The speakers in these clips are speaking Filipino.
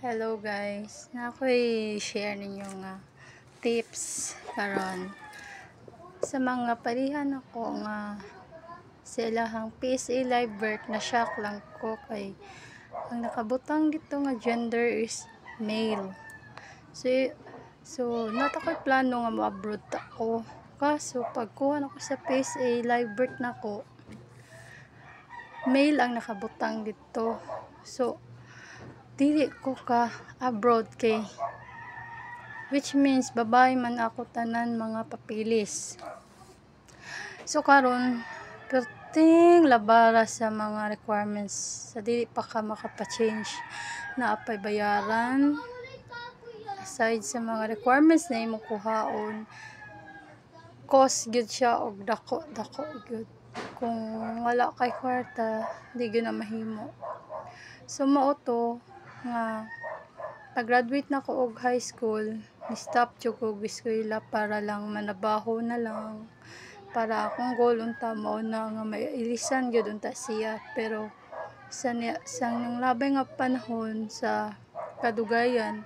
Hello guys, na ako'y share ninyo nga tips karon sa mga parihan ako nga sa ilahang PSA live birth. Na shock lang ko kay ang nakabutang dito nga gender is male. So not ako'y plano nga mo-abroad ako, kaso pagkuha ako sa PSA live birth nako, male ang nakabutang dito. So dili ko ka abroad kay, which means babae man ako tanan mga papilis. So karon perting labara sa mga requirements, sa dili pa ka makapa-change na apay bayaran. Aside sa mga requirements na imo kuhaon, cost gyud siya og dako gyud. Kung wala kay kwarta, di gyud na mahimo. So mao to nga pag-graduate na ko og high school, ni-stop jud ko og eskwela para lang manabaho na lang. Para akong goal unta mao na nga mailisan gyud unta siya. Pero sa nang labay nga panahon sa kadugayan,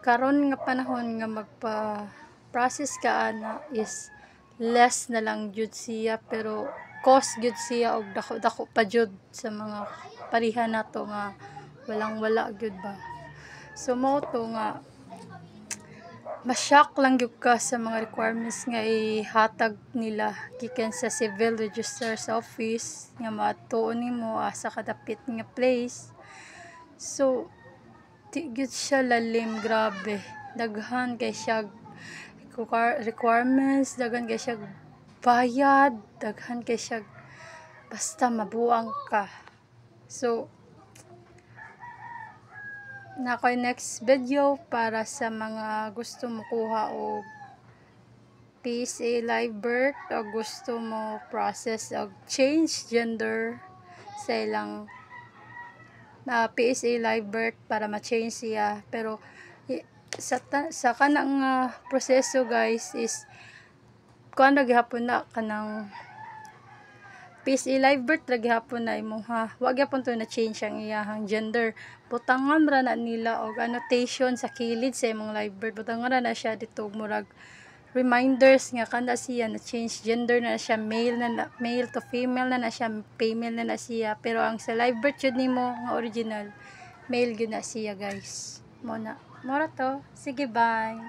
karon nga panahon nga magpa-process ka ana is less na lang jud siya, pero cost jud siya og dako pa jud sa mga parihan nato nga walang-wala gyud ba. So mao to nga ma-shock lang gyud ka sa mga requirements nga ihatag nila gikan sa civil register's office nga matuon nimo asa ka dapit nga place. So di gyud siya lalim, grabe. Daghan kay siya requirements, daghan kay siya bayad, daghan kay siya basta mabuang ka. So na ko'y next video para sa mga gusto mo kuha og PSA live birth o gusto mo process og change gender sa ilang na PSA live birth para ma-change siya. Pero sa kanang proseso guys is kuan ra gihapon na kanang PSA live birth ra gihapon na imuha, wa gyapon to na change ang iyahang gender. Butangan ra na nila og annotation sa kilid sa imong live birth, butangan ra na siya dito murag reminders nga kana siya na change gender na siya, male to female na siya, female na siya. Pero ang sa live birth jud nimo nga original, male gyud na siya guys. Mora to. Sige, bye.